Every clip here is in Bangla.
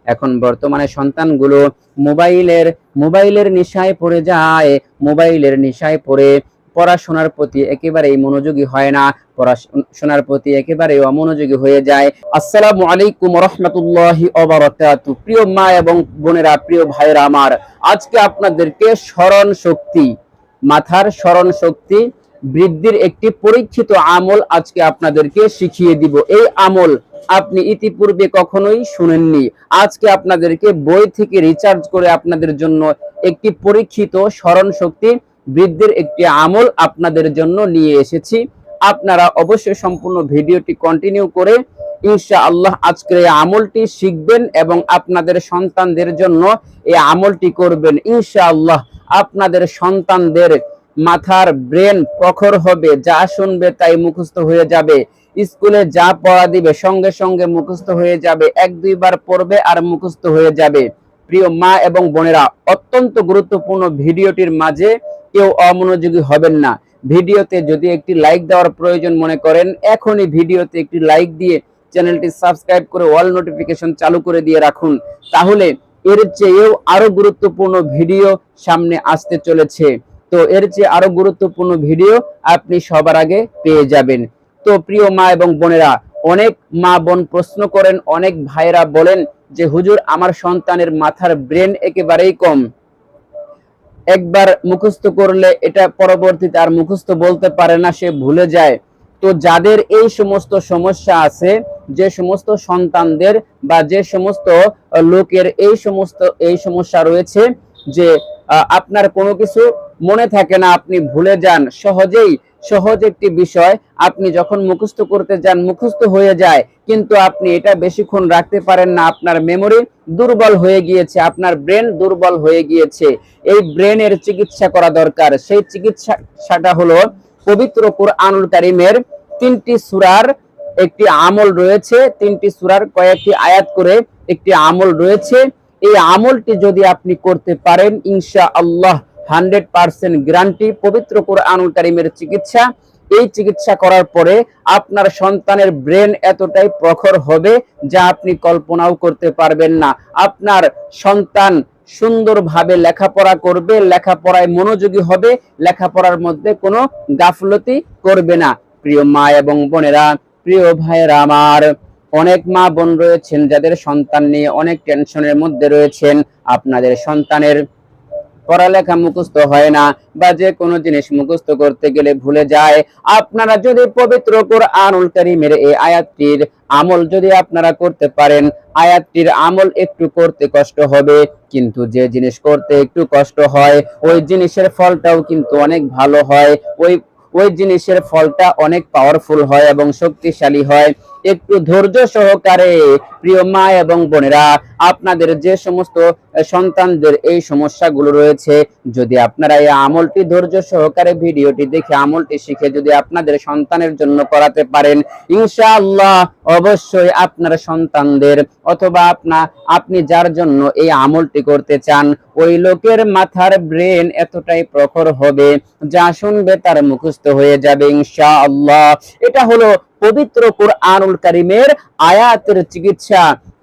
এখন বর্তমানে সন্তানগুলো মোবাইলের নেশায় পড়ে যায়। মোবাইলের নেশায় পড়ে পড়াশোনার প্রতি একেবারেই মনোযোগী হয় না, পড়াশোনার প্রতি একেবারে অমনোযোগী হয়ে যায়। আসসালামু আলাইকুম রাহমাতুল্লাহি ওয়া বারাকাতুহু। প্রিয় মা এবং বোনেরা, প্রিয় ভাইরা আমার, আজকে আপনাদেরকে মাথার স্মরণ শক্তি বৃদ্ধির একটি পরীক্ষিত আমল আজকে আপনাদেরকে শিখিয়ে দিব। এই আমল আপনি ইতিপূর্বে কখনোই শুনেননি। আজকে আপনাদেরকে বই থেকে রিচার্জ করে আপনাদের জন্য একটি পরীক্ষিত স্মরণ শক্তি বৃদ্ধির একটি আমল আপনাদের জন্য নিয়ে এসেছি। আপনারা অবশ্যই সম্পূর্ণ ভিডিওটি কন্টিনিউ করে ইনশাআল্লাহ আজকের এই আমলটি শিখবেন এবং আপনাদের সন্তানদের জন্য এই আমলটি করবেন। ইনশাআল্লাহ আপনাদের সন্তানদের মাথার ব্রেন প্রখর হবে, যা শুনবে তাই মুখস্থ হয়ে যাবে। স্কুলে যা পড়া দিবে সঙ্গে সঙ্গে মুখস্থ হয়ে যাবে, এক দুইবার পড়বে আর মুখস্থ হয়ে যাবে। প্রিয় মা এবং বোনেরা, অত্যন্ত গুরুত্বপূর্ণ ভিডিওটির মাঝে কেউ অমনোযোগী হবেন না। ভিডিওতে যদি একটি লাইক দেওয়ার প্রয়োজন মনে করেন, এখনই ভিডিওতে একটি লাইক দিয়ে চ্যানেলটি সাবস্ক্রাইব করে অল নোটিফিকেশন চালু করে দিয়ে রাখুন, তাহলে এর চেয়েও আরো গুরুত্বপূর্ণ ভিডিও সামনে আসতে চলেছে। তো এর চেয়ে আরো গুরুত্বপূর্ণ ভিডিও আপনি সবার আগে পেয়ে যাবেন। তো প্রিয় মা এবং বোনেরা, অনেক মা বোন প্রশ্ন করেন, অনেক ভাইরা বলেন যে হুজুর, আমার সন্তানের মাথার ব্রেন একেবারেই কম, একবার মুখস্থ করলে এটা পরবর্তীতে আর মুখস্থ বলতে পারে না, সে ভুলে যায়। তো যাদের এই সমস্ত সমস্যা আছে, যে সমস্ত সন্তানদের বা যে সমস্ত লোকের এই সমস্যা রয়েছে যে আপনার কোনো কিছু মনে থাকে না, আপনি ভুলে যান সহজ একটি বিষয় আপনি যখন মুখস্থ করতে যান মুখস্থ হয়ে যায়, কিন্তু আপনি এটা বেশিক্ষণ রাখতে পারেন না, আপনার মেমোরি দুর্বল হয়ে গিয়েছে, আপনার ব্রেন দুর্বল হয়ে গিয়েছে। এই ব্রেনের চিকিৎসা করা দরকার। সেই চিকিৎসাটা হলো পবিত্র কুরআনুল কারীমের 3টি সূরার একটি আমল রয়েছে, 3টি সূরার কয়েকটি আয়াত করে একটি আমল রয়েছে। এই আমলটি যদি আপনি করতে পারেন, ইনশাআল্লাহ 100% গ্যারান্টি পবিত্র কুরআনুল কারীমের চিকিৎসা। এই চিকিৎসা করার পরে আপনার সন্তানের ব্রেন এতটাই প্রখর হবে যা আপনি কল্পনাও করতে পারবেন না। আপনার সন্তান সুন্দরভাবে লেখাপড়া করবে, লেখাপড়ায় মনোযোগী হবে, লেখাপড়ার মধ্যে কোনো গাফলতি করবে না। প্রিয় মা এবং বোনেরা, প্রিয় ভাইয়েরা আমার, অনেক মা বোন রয়েছেন যাদের সন্তান নিয়ে অনেক টেনশনের মধ্যে রয়েছেন। আপনাদের সন্তানের পড়ালেখা মুখস্থ হয় না বা যে কোনো জিনিস মুখস্থ করতে গেলে ভুলে যায়। আপনারা যদি পবিত্র কুরআনুল কারীমের এই আয়াতটির আমল যদি আপনারা করতে পারেন, আয়াতটির আমল একটু করতে কষ্ট হবে, কিন্তু যে জিনিস করতে একটু কষ্ট হয় ওই জিনিসের ফলটাও কিন্তু অনেক ভালো হয়, ওই জিনিসের ফলটা অনেক পাওয়ারফুল হয় এবং শক্তিশালী হয়। একটু ধৈর্য সহকারে প্রিয় মা এবং বোনেরা, আপনাদের যে সমস্ত সন্তানদের এই সমস্যাগুলো রয়েছে, যদি আপনারা এই আমলটি ধৈর্য সহকারে ভিডিওটি দেখে আমলটি শিখে যদি আপনাদের সন্তানের জন্য করাতে পারেন, ইনশাআল্লাহ অবশ্যই আপনার সন্তানদের অথবা আপনি যার জন্য এই আমলটি করতে চান ওই লোকের মাথার ব্রেন এতটাই প্রখর হবে যা শুনবে তার মুখস্থ হয়ে যাবে ইনশাআল্লাহ। এটা হলো পবিত্র কুরআনুল কারীমের আয়াতের চিকিৎসা।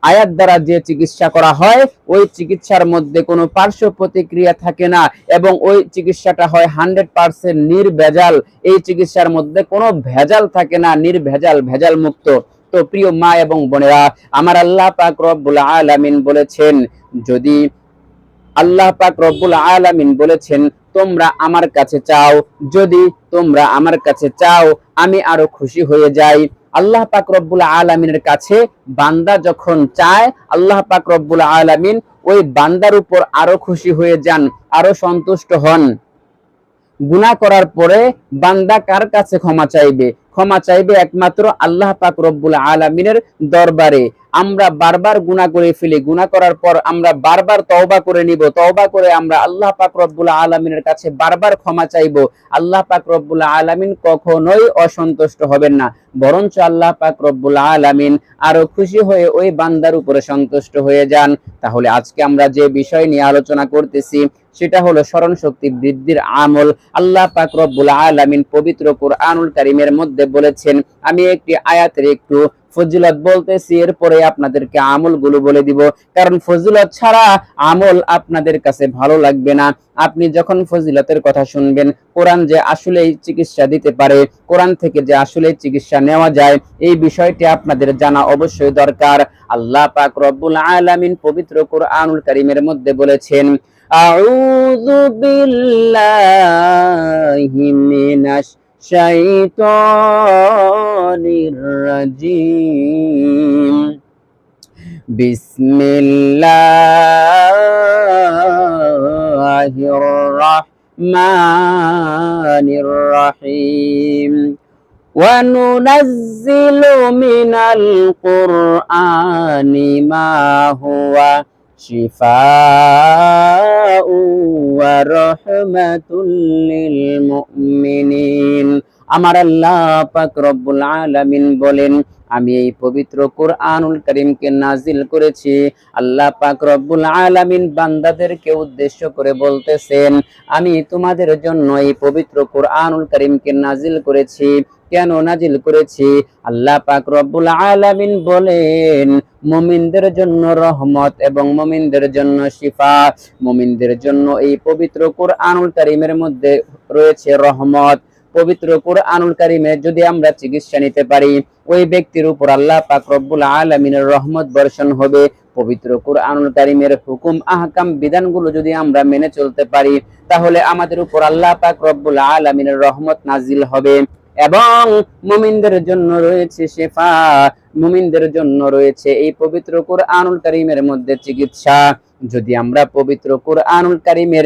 আয়াত দ্বারা যে চিকিৎসা করা হয় ওই চিকিৎসার মধ্যে কোনো পার্শ্ব প্রতিক্রিয়া থাকে না এবং ওই চিকিৎসাটা হয় 100% নির্ভেজাল। এই চিকিৎসার মধ্যে কোনো ভেজাল থাকে না, নির্ভেজাল, ভেজাল মুক্ত। তো প্রিয় মা এবং বোনেরা, আমার আল্লাহ পাক রব্বুল আলামিন বলেছেন, যদি আল্লাহ পাক রব্বুল আলামিন বলেছেন তোমরা আমার কাছে চাও, যদি তোমরা আমার কাছে চাও আমি আরো খুশি হয়ে যাই। আল্লাহ পাক রব্বুল আলামিনের কাছে বান্দা যখন চায়, আল্লাহ পাক রব্বুল আলামিন ওই বান্দার উপর আরো খুশি হয়ে যান, আরো সন্তুষ্ট হন। গুনাহ করার পরে বান্দা কার কাছে ক্ষমা চাইবে? ক্ষমা চাইবে একমাত্র আল্লাহ পাক রব্বুল আলামিনের দরবারে। আমরা বারবার গুনাহ করে ফেলি, গুনাহ করার পর আমরা বারবার তওবা করে নিব, তওবা করে আমরা আল্লাহ পাক রব্বুল আলামিনের কাছে বারবার ক্ষমা চাইব। আল্লাহ পাক রব্বুল আলামিন কখনোই অসন্তুষ্ট হবেন না, বরঞ্চ আল্লাহ পাক রব্বুল আলামিন আরো খুশি হয়ে ওই বান্দার উপরে সন্তুষ্ট হয়ে যান। তাহলে আজকে আমরা যে বিষয় নিয়ে আলোচনা করতেছি সেটা হলো স্মরণ শক্তি বৃদ্ধির আমল। আল্লাহ পাক রব্বুল আলামিন পবিত্র কুরআনুল কারীমের মধ্যে বলেছেন, আমি একটি আয়াতের একটু ফজিলত বলতেছি, এরপরে আপনাদেরকে আমলগুলো বলে দিব, কারণ ফজিলত ছাড়া আমল আপনাদের কাছে ভালো লাগবে না। আপনি যখন ফজিলতের কথা শুনবেন, কোরআন যে আসলেই চিকিৎসা দিতে পারে, কোরআন থেকে যে আসলেই চিকিৎসা নেওয়া যায়, এই বিষয়টি আপনাদের জানা অবশ্যই দরকার। আল্লাহ পাক রব্বুল আলামিন পবিত্র কোরআনুল কারীমের মধ্যে বলেছেন, আউযু বিল্লাহি মিনাশ শাইতানির রাজিম, বিসমিল্লাহির রাহমানির রহিম, وَنُنَزِّلُ مِنَ الْقُرْآنِ مَا هُوَ شِفَاءٌ وَرَحْمَةٌ لِّلْمُؤْمِنِينَ। আমার আল্লাহ পাক রব্বুল আলামিন বলেন, আমি এই পবিত্র কোরআনুল কারীমকে নাজিল করেছি। আল্লাহ পাক রব্বুল আলামিন বান্দাদেরকে উদ্দেশ্য করে বলতেছেন, আমি তোমাদের জন্য এই পবিত্র কোরআনুল কারীমকে নাজিল করেছি। কেন নাজিল করেছি? আল্লাহ পাক রব্বুল আলামিন বলেন, মুমিনদের জন্য রহমত এবং মুমিনদের জন্য শিফা। মুমিনদের জন্য এই পবিত্র কোরআনুল কারীমের মধ্যে রয়েছে রহমত। পবিত্র কোরআনুল কারীমে যদি আমরা চিকিৎসা নিতে পারি, ওই ব্যক্তির উপর আল্লাহ পাক রব্বুল আলামিনের রহমত বর্ষণ হবে। পবিত্র কোরআনুল কারীমের হুকুম আহকাম বিধানগুলো যদি আমরা মেনে চলতে পারি, তাহলে আমাদের উপর আল্লাহ পাক রব্বুল আলামিনের রহমত নাজিল হবে। এবং মুমিনদের জন্য রয়েছে শিফা, মুমিনদের জন্য রয়েছে এই পবিত্র কোরআনুল কারীমের মধ্যে চিকিৎসা। যদি আমরা পবিত্র কোরআনুল কারীমের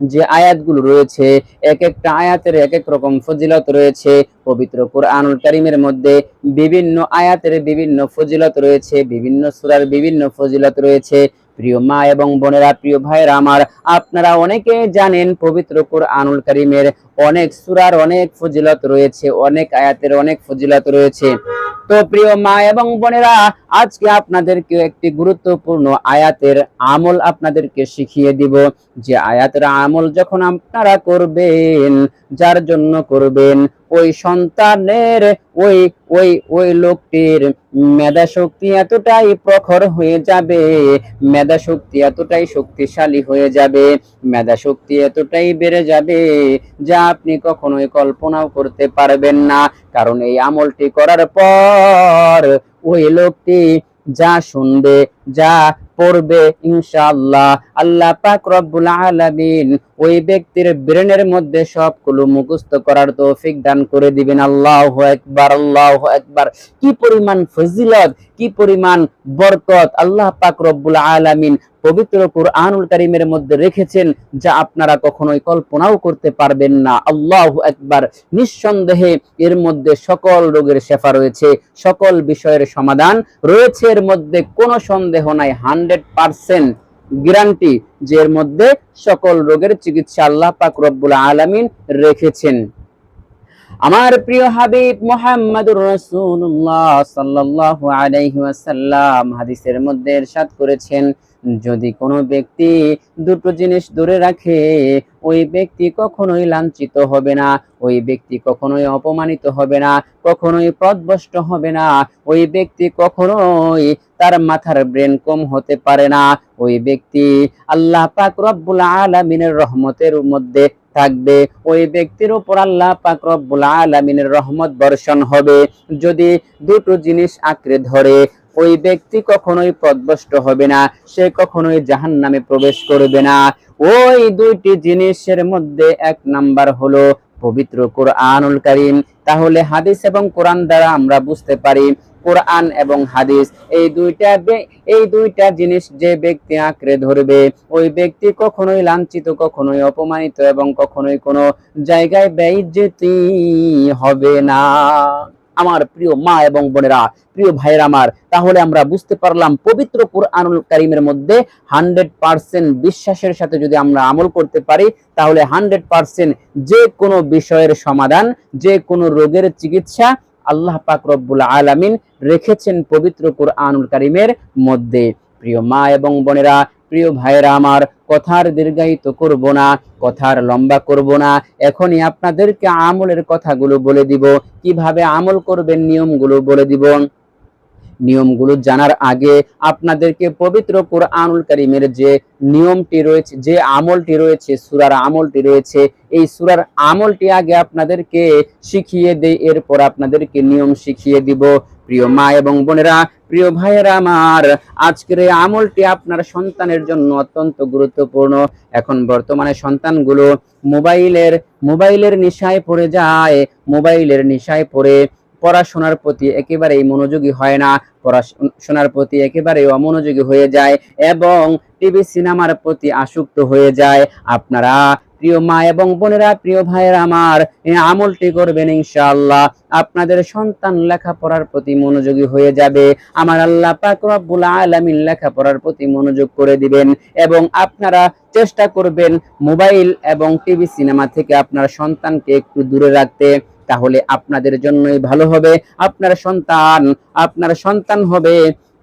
যে আয়াতগুলো রয়েছে, এক একটা আয়াতের এক এক রকম ফজিলত রয়েছে। পবিত্র কোরআনুল কারীমের মধ্যে বিভিন্ন আয়াতের বিভিন্ন ফজিলত রয়েছে, বিভিন্ন সূরার বিভিন্ন ফজিলত রয়েছে। প্রিয় মা এবং বোনেরা, প্রিয় ভাইরা আমার, আপনারা অনেকে জানেন পবিত্র কোরআনুল কারীমের অনেক সূরার অনেক ফজিলত রয়েছে, অনেক আয়াতের অনেক ফজিলত রয়েছে। তো প্রিয় মা এবং বোনেরা, আজকে আপনাদেরকে একটি গুরুত্বপূর্ণ আয়াতের আমল আপনাদেরকে শিখিয়ে দিব। যে আয়াতের আমল যখন আপনারা করবেন, যার জন্য করবেন, ওই সন্তানের ওই ওই ওই লোকটির মেধা শক্তি এতটাই প্রখর হয়ে যাবে, মেধা শক্তি এতটাই শক্তিশালী হয়ে যাবে, মেধা শক্তি এতটাই বেড়ে যাবে যা আপনি কখনোই কল্পনাও করতে পারবেন না। কারণ এই আমলটি করার পর ওই লোকটি যা শুনবে, যা পড়বে, ইনশাআল্লাহ আল্লাহ পাক রব্বুল আলামিন ওই ব্যক্তির ব্রেনের মধ্যে সবগুলো মুখস্থ করার তৌফিক দান করে দিবেন। আল্লাহু আকবার, আল্লাহু আকবার। কি পরিমাণ ফজিলত, কি পরিমাণ বরকত আল্লাহ পাক রব্বুল আলামিন পবিত্র কোরআনুল কারীমের মধ্যে রেখেছেন, যা আপনারা কখনোই কল্পনাও করতে পারবেন না। আল্লাহু আকবার। নিঃসন্দেহে এর মধ্যে সকল রোগের শেফা রয়েছে, সকল বিষয়ের সমাধান রয়েছে। এর মধ্যে কোনো সন্দেহ নাই, 100% গ্যারান্টি যে এর মধ্যে সকল রোগের চিকিৎসা আল্লাহ পাক রব্বুল আলামিন রেখেছেন। আমার প্রিয় হাবিব মুহাম্মদুর রাসূলুল্লাহ সাল্লাল্লাহু আলাইহি ওয়াসাল্লাম হাদিসের মধ্যে ইরশাদ করেছেন, যদি কোনো ব্যক্তি দুটো জিনিস দূরে রাখে, ওই ব্যক্তি কখনোই লাঞ্ছিত হবে না, ওই ব্যক্তি কখনোই অপমানিত হবে না, কখনোই পথভ্রষ্ট হবে না, ওই ব্যক্তি কখনোই তার মাথার ব্রেন কম হতে পারে না। ওই ব্যক্তি আল্লাহ পাক রব্বুল আলামিনের রহমতের মধ্যে থাকবে, ওই ব্যক্তির উপর আল্লাহ পাক রব্বুল আলামিনের রহমত বর্ষণ হবে। যদি দুটো জিনিস আঁকড়ে ধরে, ওই ব্যক্তি কখনোই পথভ্রষ্ট হবে না, সে কখনোই জাহান্নামে প্রবেশ করবে না। ওই দুইটি জিনিসের মধ্যে এক নাম্বার হলো পবিত্র কোরআনুল কারীম। তাহলে হাদিস এবং কোরআন দ্বারা আমরা বুঝতে পারি, কোরআন এবং হাদিস এই দুইটা জিনিস যে ব্যক্তি আঁকড়ে ধরবে, ওই ব্যক্তি কখনোই লাঞ্ছিত, কখনোই অপমানিত এবং কখনোই কোনো জায়গায় বেইজ্জতি হবে না। আমার প্রিয় মা এবং বোনেরা, প্রিয় ভাইয়েরা আমার, তাহলে আমরা বুঝতে পারলাম পবিত্র কোরআনুল কারীমের মধ্যে 100% বিশ্বাসের সাথে যদি আমরা আমল করতে পারি, তাহলে 100% যে কোনো বিষয়ের সমাধান, যে কোনো রোগের চিকিৎসা আল্লাহ পাক রব্বুল আলামিন রেখেছেন পবিত্র কোরআনুল কারীমের মধ্যে। প্রিয় মা এবং বোনেরা, প্রিয় ভাইয়েরা আমার, কথার দীর্ঘায়িত করব না, কথার লম্বা করব না, এখনই আপনাদেরকে আমলের কথাগুলো বলে দিব, কিভাবে আমল করবেন নিয়মগুলো বলে দিব। নিয়মগুলো জানার আগে আপনাদেরকে পবিত্র কোরআনুল কারীমের যে নিয়মটি রয়েছে, যে আমলটি রয়েছে, সূরার আমলটি রয়েছে, এই সূরার আমলটি আগে আপনাদেরকে শিখিয়ে দেই, এরপর আপনাদেরকে নিয়ম শিখিয়ে দিব। প্রিয় মা এবং বোনেরা, প্রিয় ভাইয়েরা আমার, আজকের এই আমলটি আপনার সন্তানের জন্য অত্যন্ত গুরুত্বপূর্ণ। এখন বর্তমানে সন্তানগুলো মোবাইলের নেশায় পড়ে যায়, মোবাইলের নেশায় পড়ে পড়াশোনার প্রতি একেবারেই মনোযোগী হয় না, পড়াশোনার প্রতি একেবারেই অমনোযোগী হয়ে যায় এবং টিভি সিনেমার প্রতি আসক্ত হয়ে যায়। আপনারা প্রিয় মা এবং বোনেরা, প্রিয় ভাইয়েরা আমার, এই আমলটি করবেন, ইনশাআল্লাহ আপনাদের সন্তান লেখাপড়ার প্রতি মনোযোগী হয়ে যাবে। আমার আল্লাহ পাক রব্বুল আলামিন লেখাপড়ার প্রতি মনোযোগ করে দিবেন এবং আপনারা চেষ্টা করবেন মোবাইল এবং টিভি সিনেমা থেকে আপনার সন্তানকে একটু দূরে রাখতে, তাহলে আপনাদের জন্যই ভালো হবে। আপনার সন্তান হবে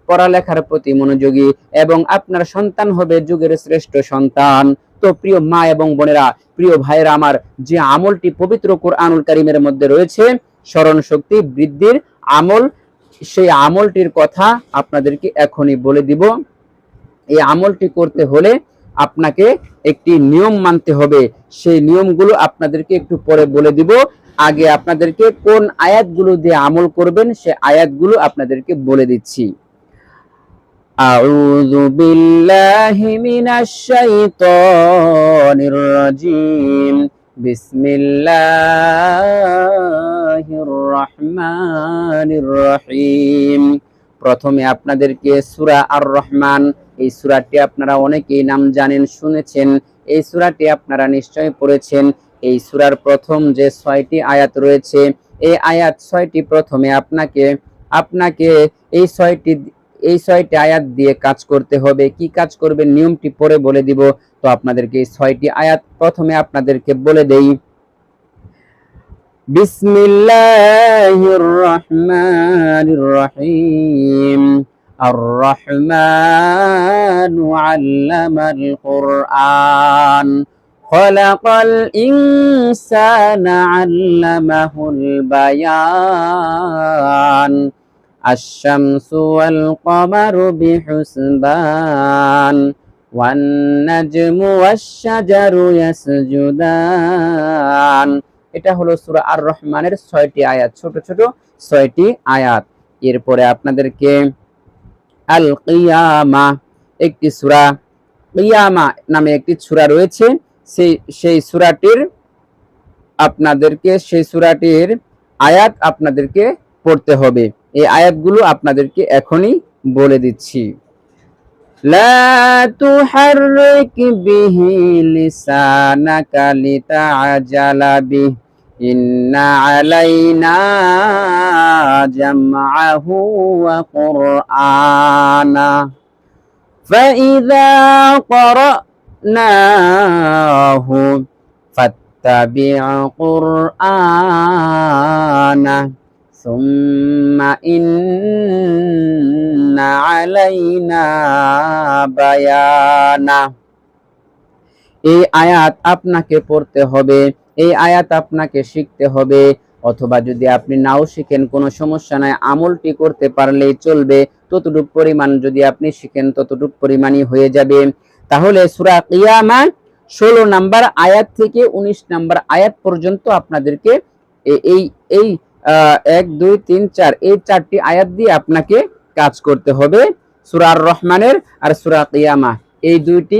পড়ালেখার প্রতি মনোযোগী এবং আপনার সন্তান হবে যুগের শ্রেষ্ঠ সন্তান। তো প্রিয় মা এবং বোনেরা, প্রিয় ভাইয়েরা আমার, যে আমলটি পবিত্র কোরআনুল কারীমের মধ্যে রয়েছে স্মরণ শক্তি বৃদ্ধির আমল, সেই আমলটির কথা আপনাদেরকে এখনই বলে দিব। এই আমলটি করতে হলে আপনাকে একটি নিয়ম মানতে হবে, সেই নিয়মগুলো আপনাদেরকে একটু পরে বলে দিব। আগে আপনাদেরকে কোন আয়াতগুলো দিয়ে আমল করবেন সে আয়াতগুলো আপনাদেরকে বলে দিচ্ছি। আউযু বিল্লাহি মিনাশ শাইতানির রাজিম। বিসমিল্লাহির রহমানির রহিম। প্রথমে আপনাদেরকে সূরা আর রহমান, এই সূরাটি আপনারা অনেকেই নাম জানেন, শুনেছেন, এই সূরাটি আপনারা নিশ্চয়ই পড়েছেন। এই সূরার প্রথম যে 6টি আয়াত রয়েছে, এই আয়াত 6টি প্রথমে আপনাকে এই 6টি আয়াত দিয়ে কাজ করতে হবে। কি কাজ করবেন নিয়মটি পরে বলে দিব। তো আপনাদেরকে এই 6টি আয়াত প্রথমে আপনাদেরকে বলে দেই। বিসমিল্লাহির রহমানির রহিম। আর রহমানু আল্লামাল কুরআন খলাকাল ইনসানা আল্লামাহুল বায়ান। আশ-শামসু ওয়াল কমারু বিহুসবান ওয়ান নাজমু ওয়াশ-শাজারু ইয়াসজুদান। এটা হলো সূরা আর রহমানের 6টি আয়াত, ছোট ছোট 6টি আয়াত। এরপরে আপনাদেরকে আল কিয়ামা, একটি সূরা কিয়ামা নামে একটি সূরা রয়েছে, সেই সূরাটির আয়াত আপনাদেরকে পড়তে হবে। এই আয়াতগুলো আপনাদেরকে এখনই বলে দিচ্ছি। লা তুহাররিক বিহি লিসানাকা লিতাআজালা বিহি ইন্না আলাইনা জামআহু ওয়া কুরআনা ফাইযা ক্বারানাহু ফাত্তাবি' কুরআনা সুম্মা ইন্না আলাইনা বায়ানা। এই আয়াত আপনাকে পড়তে হবে, এই আয়াত আপনাকে শিখতে হবে, অথবা যদি আপনি নাও শিখেন কোনো সমস্যা নাই, আমলটি করতে পারলেই চলবে। ততটুকু পরিমাণ যদি আপনি শিখেন ততটুকু পরিমাণই হয়ে যাবে। তাহলে সূরা কিয়ামা 16 নাম্বার আয়াত থেকে 19 নাম্বার আয়াত পর্যন্ত আপনাদেরকে এই 1 2 3 4 এই 4টি আয়াত দিয়ে আপনাকে কাজ করতে হবে। সূরা আর রহমানের আর সূরা কিয়ামা এই দুইটি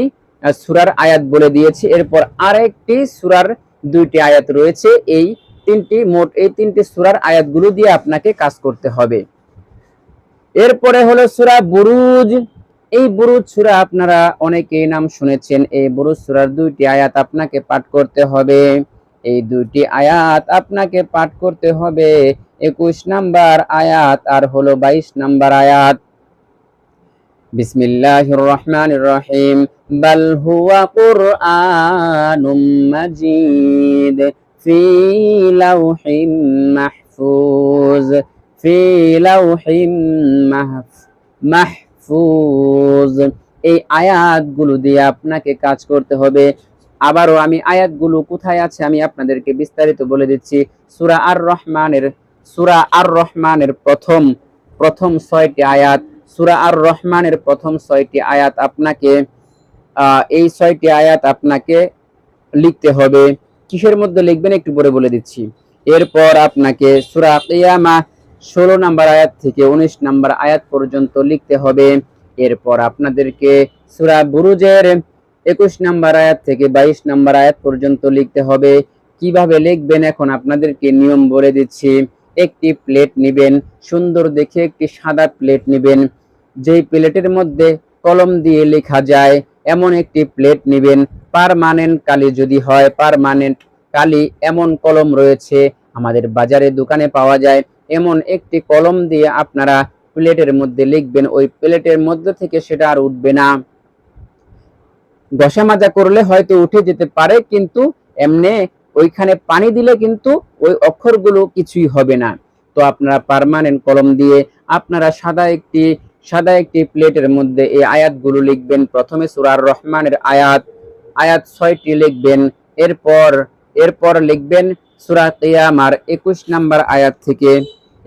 সূরার আয়াত বলে দিয়েছি। এরপর আরেকটি সূরার 2টি আয়াত রয়েছে, এই তিনটি সূরার আয়াতগুলো দিয়ে আপনাকে কাজ করতে হবে। এরপরে হলো সূরা বুরুজ। এই বুরুজ সূরা আপনারা অনেকেই নাম শুনেছেন। এই বুরুজ সূরার 2টি আয়াত আপনাকে পাঠ করতে হবে। এই 2টি আয়াত আপনাকে পাঠ করতে হবে। 21 নাম্বার আয়াত আর হলো 22 নাম্বার আয়াত। বিসমিল্লাহির রহমানির রহিম। বাল হুয়া কুরআনুম মাজিদ ফি লাউহিম মাহফুজ ফি লাউহিম মাহফুজ। এই আয়াতগুলো দিয়ে আপনাকে কাজ করতে হবে। আবারও আমি আয়াতগুলো কোথায় আছে আমি আপনাদেরকে বিস্তারিত বলে দিচ্ছি। সূরা আর রহমানের প্রথম প্রথম 6টি আয়াত, সূরা আর রহমানের প্রথম 6টি আয়াত আপনাকে এই 6টি আয়াত আপনাকে লিখতে হবে। কিসের মধ্যে লিখবেন একটু পরে বলে দিচ্ছি। এরপর আপনাকে সূরা কিয়ামা 16 নম্বর আয়াত থেকে 19 নম্বর আয়াত পর্যন্ত লিখতে হবে। এরপর আপনাদেরকে সূরা বুরুজের 21 নম্বর আয়াত থেকে 22 নম্বর আয়াত পর্যন্ত লিখতে হবে। কিভাবে লিখবেন এখন আপনাদেরকে নিয়ম বলে দিচ্ছি। একটি প্লেট নেবেন, সুন্দর দেখে একটি সাদা প্লেট নেবেন, যেই প্লেটের মধ্যে কলম দিয়ে লেখা যায় এমন একটি প্লেট নেবেন। পার্মানেন্ট কালি যদি হয়, পার্মানেন্ট কালি এমন কলম রয়েছে আমাদের বাজারে দোকানে পাওয়া যায়, এমন একটি কলম দিয়ে আপনারা প্লেটের মধ্যে লিখবেন। ওই প্লেটের মধ্যে থেকে সেটা আর উঠবে না। ঘষা মাজা করলে হয়তো উঠে যেতে পারে, কিন্তু এমনি ওইখানে পানি দিলে কিন্তু ওই অক্ষরগুলো কিছুই হবে না। তো আপনারা পার্মানেন্ট কলম দিয়ে আপনারা সাদা একটি প্লেটের মধ্যে এই আয়াতগুলো লিখবেন। প্রথমে সূরা আর রহমানের আয়াত 6টি লিখবেন। এরপর লিখবেন সূরা কিয়ামার 21 নম্বর আয়াত থেকে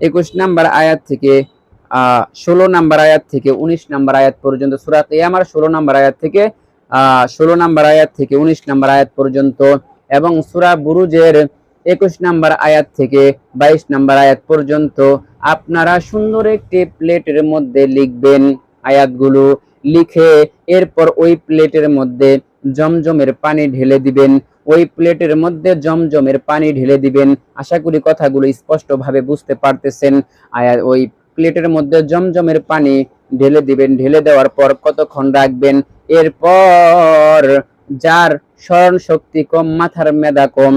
16 নম্বর আয়াত থেকে 19 নম্বর আয়াত পর্যন্ত, সূরা কিয়ামার 16 নম্বর আয়াত থেকে 19 নম্বর আয়াত পর্যন্ত, এবং সূরা বুরুজের 21 নম্বর আয়াত থেকে 22 নম্বর আয়াত পর্যন্ত আপনারা সুন্দর একটি প্লেটের মধ্যে লিখবেন আয়াতগুলো। লিখে এরপর ওই প্লেটের মধ্যে জমজমের পানি ঢেলে দিবেন। ওই প্লেটের মধ্যে জমজমের পানি ঢেলে দিবেন। আশা করি কথাগুলো স্পষ্টভাবে বুঝতে পারতেছেন। ওই প্লেটের মধ্যে জমজমের পানি ঢেলে দিবেন। ঢেলে দেওয়ার পর কতক্ষণ রাখবেন। এরপর যার স্মরণ শক্তি কম, মাথার মেধা কম,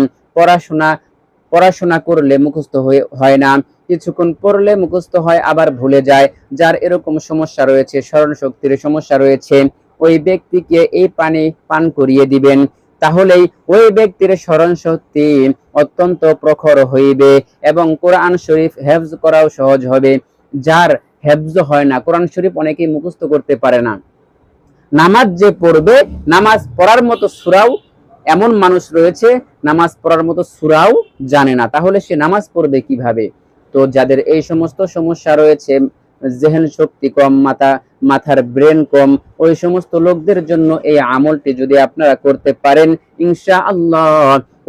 পড়াশোনা করলে মুখস্থ হয় না, কিছুক্ষণ পড়লে মুখস্থ হয় আবার ভুলে যায়, যার এরকম সমস্যা রয়েছে, স্মরণ শক্তির সমস্যা রয়েছে, ওই ব্যক্তিকে এই পানি পান করিয়ে দিবেন। তাহলেই ওই ব্যক্তির স্মরণ শক্তি অত্যন্ত প্রখর হইবে এবং কোরআন শরীফ হেফজ করাও সহজ হবে। যার হেফজ হয় না, কোরআন শরীফ অনেকেই মুখস্থ করতে পারে না, নামাজ যে পড়বে, নামাজ পড়ার মতো সূরাও এমন মানুষ রয়েছে নামাজ পড়ার মতো সূরাও জানে না, তাহলে সে নামাজ পড়বে কিভাবে? তো যাদের এই সমস্ত সমস্যা রয়েছে, জেহেন শক্তি কম, মাথার ব্রেন কম, ওই সমস্ত লোকদের জন্য এই আমলটি যদি আপনারা করতে পারেন, ইনশাআল্লাহ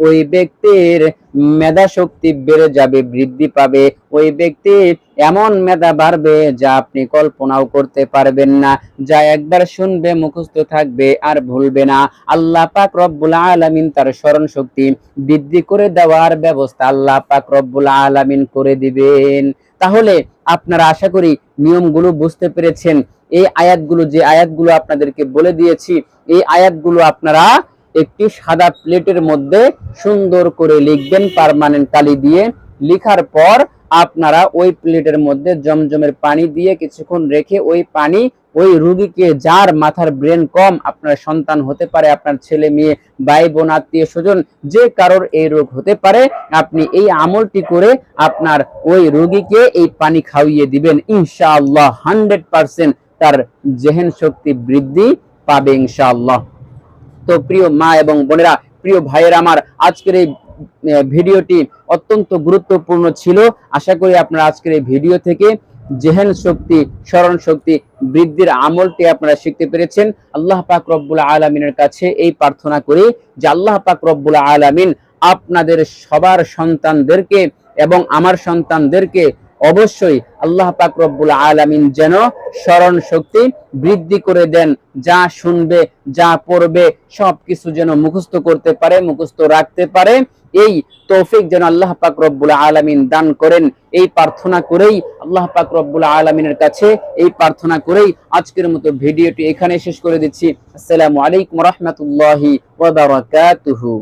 ওই ব্যক্তির মেধা শক্তি বেড়ে যাবে, বৃদ্ধি পাবে। ওই ব্যক্তির এমন মেধা বাড়বে যা আপনি কল্পনাও করতে পারবেন না, যা একবার শুনবে মুখস্থ থাকবে আর ভুলবে না। আল্লাহ পাক রব্বুল আলামিন তার স্মরণ শক্তি বৃদ্ধি করে দেওয়ার ব্যবস্থা আল্লাহ পাক রব্বুল আলামিন করে দিবেন। তাহলে আপনারা আশা করি নিয়মগুলো বুঝতে পেরেছেন। এই আয়াতগুলো, যে আয়াতগুলো আপনাদেরকে বলে দিয়েছি, এই আয়াতগুলো আপনারা একটি সাদা প্লেটের মধ্যে সুন্দর করে লিখবেন পার্মানেন্ট কালি দিয়ে। লিখার পর আপনারা ওই প্লেটের মধ্যে জমজমের পানি দিয়ে কিছুক্ষণ রেখে ওই পানি ওই রোগীকে, যার মাথার ব্রেন কম, আপনার সন্তান হতে পারে, আপনার ছেলে মেয়ে, ভাই বোন, আত্মীয় স্বজন, যে কারোর এই রোগ হতে পারে, আপনি এই আমলটি করে আপনার ওই রোগীকে এই পানি খাওয়িয়ে দিবেন। ইনশাআল্লাহ 100% তার জেহেন শক্তি বৃদ্ধি পাবে ইনশাআল্লাহ। তো প্রিয় মা এবং বোনেরা, প্রিয় ভাইয়েরা আমার, আজকের এই ভিডিওটি অত্যন্ত গুরুত্বপূর্ণ ছিল। আশা করি আপনারা আজকের এই ভিডিও থেকে জেহেন শক্তি, স্মরণ শক্তি বৃদ্ধির আমলটি আপনারা শিখতে পেরেছেন। আল্লাহ পাক রব্বুল আলামিনের কাছে এই প্রার্থনা করি যে আল্লাহ পাক রব্বুল আলামিন আপনাদের সবার সন্তানদেরকে এবং আমার সন্তানদেরকে অবশ্যই আল্লাহ পাক রব্বুল আলামিন যেন স্মরণ শক্তি বৃদ্ধি করে দেন। যা শুনবে, যা পড়বে, সবকিছু যেন মুখস্থ করতে পারে, মুখস্থ রাখতে পারে, এই তৌফিক যেন আল্লাহ পাক রব্বুল আলামিন দান করেন। এই প্রার্থনা করেই আল্লাহ পাক রব্বুল আলামিনের কাছে এই প্রার্থনা করেই আজকের মতো ভিডিওটি এখানে শেষ করে দিচ্ছি। আসসালামু আলাইকুম ওয়া রাহমাতুল্লাহি ওয়া বারাকাতুহু।